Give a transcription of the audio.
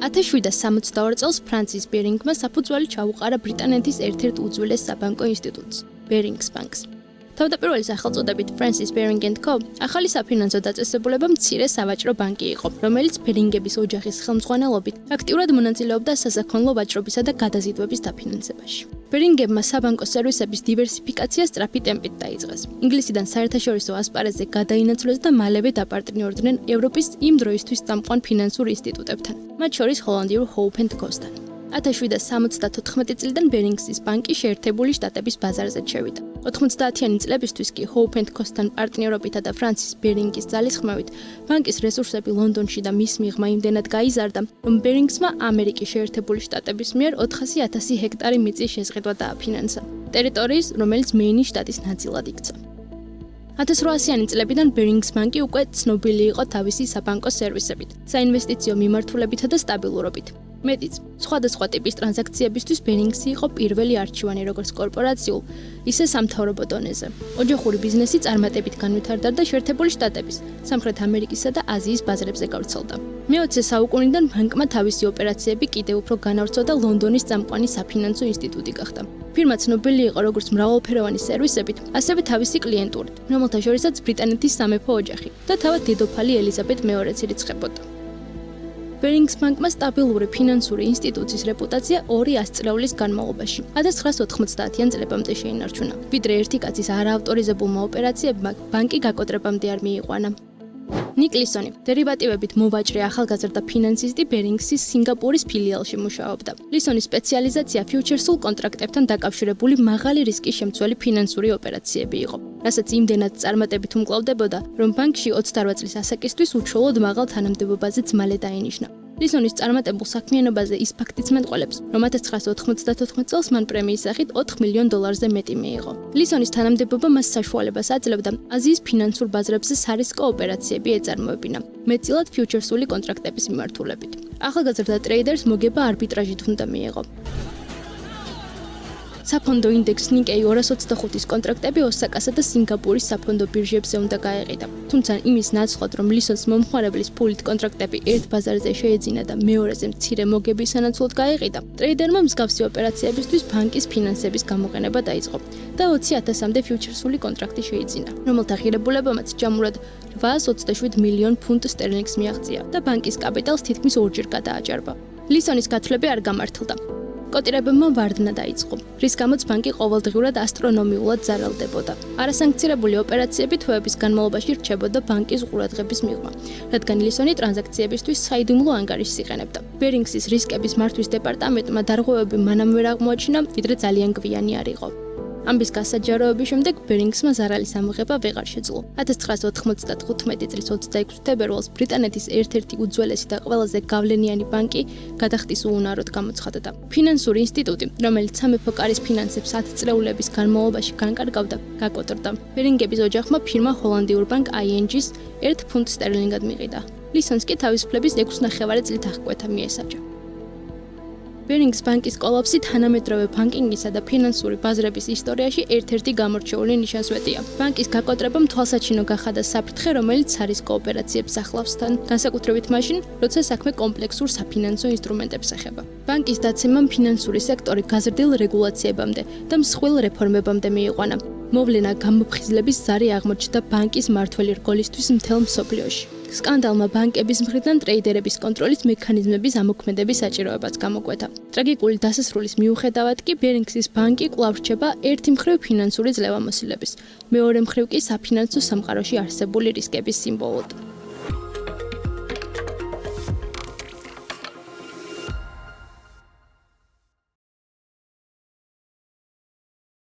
1762 წელს ფრანცის ბერინგმა საფუძველი ჩაუყარა ბრიტანეთის ერთ-ერთ უძველეს საბანკო ინსტიტუტს, Barings Banks. თავდაპირველი სახელწოდებით Francis Baring & Co. ახალი საფინანსო დაწესებულება მცირე სავაჭრო ბანკი იყო, რომელიც ბერინგების ოჯახის ხელმძღვანელობით აქტიურად მონაწილეობდა სასაქონლო ვაჭრობისა და გადაზიდვების დაფინანსებაში. ბერინგებმა საბანკო სერვისების დივერსიფიკაცია სწრაფი ტემპით დაიწყეს. ინგლისიდან საერთაშორისო ასპარეზზე გადაინაცვლეს და მალევე დაპარტნიორდნენ ევროპის იმ დროისთვის წამყვან ფინანსურ ინსტიტუტებთან, მათ შორის ჰოლანდიურ Hope & Co-სთან. 1774 წლიდან ბერიнгსის ბანკი შეერთებული შტატების ბაზარზე შევიდა. 90-იანი წლებისთვის კი Hope & Co-სთან პარტნიორობითა და ფრანცის ბერინგის ძალისხმევით ბანკის რესურსები ლონდონში და მის მიღმა იმდენად გაიზარდა, რომ ბერიнгსმა ამერიკის შეერთებული შტატების მიერ 400,000 ჰექტარი მიწის შეზღუდვა დააფინანსა, ტერიტორიის, რომელიც მეინის შტატის ნაწილად იქცა. 1800-იანი წლებიდან ბერინგს ბანკი უკვე ცნობილი იყო თავისი საბანკო სერვისებით, საინვესტიციო მიმართულებითა და სტაბილურობით. მეტიც, სხვადასხვა ტიპის ტრანზაქციებისთვის ბერინგსი იყო პირველი არჩევანი როგორც კორპორაციულ, ისე სამთავრობო დონეზე. ოჯახური ბიზნესი წარმატებით განვითარდა და შეერთებული შტატების, სამხრეთ ამერიკისა და აზიის ბაზრებზე გავრცელდა. მე-20 საუკუნიდან ბანკმა თავისი ოპერაციები კიდევ უფრო განავრცო და ლონდონის წამყვანი საფინანსო ინსტიტუტი გახდა. ფირმა ცნობილი იყო როგორც მრავალფეროვანი სერვისებით, ასევე თავისი კლიენტურით, რომელთა შორისაც ბრიტანეთის სამეფო ოჯახი და თავად დედოფალი ელიზაბეთ მეორეც ირიცხებოდა. ბერინგს ბანკმა სტაბილური ფინანსური ინსტიტუციის რეპუტაცია 200 წლეულის განმავლობაში 1990-იან წლებამდე შეინარჩუნა, ვიდრე ერთი კაცის არაავტორიზებულმა ოპერაციებმა ბანკი გაკოტრებამდე არ მიიყვანა. ნიკლისონი, დერივატივებით მოვაჭრე ახალგაზრდა ფინანსისტი ბერინგსის სინგაპურის ფილიალში მუშაობდა. ლისონის სპეციალიზაცია ფიუჩერსულ კონტრაქტებთან დაკავშირებული მაღალი რისკის შემცველი ფინანსური ოპერაციები იყო, რასაც იმდენად წარმატებით უმკლავდებოდა, რომ ბანკში 28 წლის ასაკისთვის უშუალოდ მაღალ თანამდებობაზე ძმალე დაინიშნა. ლისონის წარმატებულ საქმიანობაზე ის ფაქტიც მეტყველებს, რომ 1994 წელს მან პრემიის სახით $4 მილიონ მეტი მიიღო. ლისონის თანამდებობა მას საშუალებას აძლევდა აზიის ფინანსურ ბაზრებზე სარისკო ოპერაციები ეწარმოებინა, მეტწილად ფიუჩერსული კონტრაქტების მიმართულებით. ახალგაზრდა ტრეიდერს მოგება არბიტრაჟით უნდა მიეღო. საფონდო ინდექს ნიკეი 225-ის კონტრაქტები ოსაკასა და სინგაპურის საფონდო ბირჟებზე უნდა გაეყიდა. თუმცა იმის ნაცვლად, რომ ლისონს მომხმარებლის ფულით კონტრაქტები ერთ ბაზარზე შეეძინა და მეორეზე მცირე მოგების სანაცვლოდ გაეყიდა, ტრეიდერმა მსგავსი ოპერაციებისთვის ბანკის ფინანსების გამოყენება დაიწყო და 20,000-მდე ფიუჩერსული კონტრაქტი შეიძინა, რომელთა ღირებულებამაც ჯამურად $827 მილიონ სტერლინგს მიაღწია და ბანკის კაპიტალს თითქმის ორჯერ გადააჭარბა. ლისონის გათვლები არ გამართლდა. კოტირებებმა ვარდნა დაიწყო, რის გამოც ბანკი ყოველდღიურად ასტრონომიულად ზარალდებოდა. არასანქცირებული ოპერაციები თვეების განმავლობაში რჩებოდა ბანკის ყურადღების მიღმა, რადგან ლისონი ტრანზაქციებისთვის საიდუმლო ანგარიშს იყენებდა. ბერინგსის რისკების მართვის დეპარტამენტმა დარღვევები მანამ ვერ აღმოაჩინა, ვიდრე ძალიან გვიანი არ იყო. ამის გასაჯაროების შემდეგ ბერინგსმა ზარალის ამოღება ვეღარ შეძლო. 1995 წლის 26 თებერვალს ბრიტანეთის ერთ-ერთი უძველესი და ყველაზე გავლენიანი ბანკი გადახდის უუნაროდ გამოცხადდა. ფინანსური ინსტიტუტი, რომელიც სამეფო კარის ფინანსებს 10 წლეულების განმავლობაში განკარგავდა, გაკოტრდა. ბერინგების ოჯახმა ფირმა ჰოლანდიურ ბანკ ING-ს $1 სტერლინგად მიყიდა. ლისონს კი თავისუფლების 6,5 წლით აღკვეთა მიესაჯა. ბერინგს ბანკის კოლაფსი თანამედროვე ბანკინგისა და ფინანსური ბაზრების ისტორიაში ერთ-ერთი გამორჩეული ნიშანსვეტია. ბანკის გაკოტრებამ თვალსაჩინო გახადა საფრთხე, რომელიც სარისკო ოპერაციებს ახლავს თან, განსაკუთრებით მაშინ, როცა საქმე კომპლექსურ საფინანსო ინსტრუმენტებს ეხება. ბანკის დაცემამ ფინანსური სექტორი გაზრდილ რეგულაციებამდე და მსხვილ რეფორმებამდე მიიყვანა. მოვლენა გამოფხიზლების ზარი აღმოჩნდა ბანკის მმართველი რგოლისთვის მთელ მსოფლიოში. სკანდალმა ბანკების მხრიდან ტრეიდერების კონტროლის მექანიზმების ამოქმედების საჭიროებაც გამოკვეთა. ტრაგიკული დასასრულის მიუხედავად კი ბერინგსის ბანკი კვლავ რჩება ერთი მხრივ ფინანსური ძლევამოსილების, მეორე მხრივ კი საფინანსო სამყაროში არსებული რისკების სიმბოლოდ.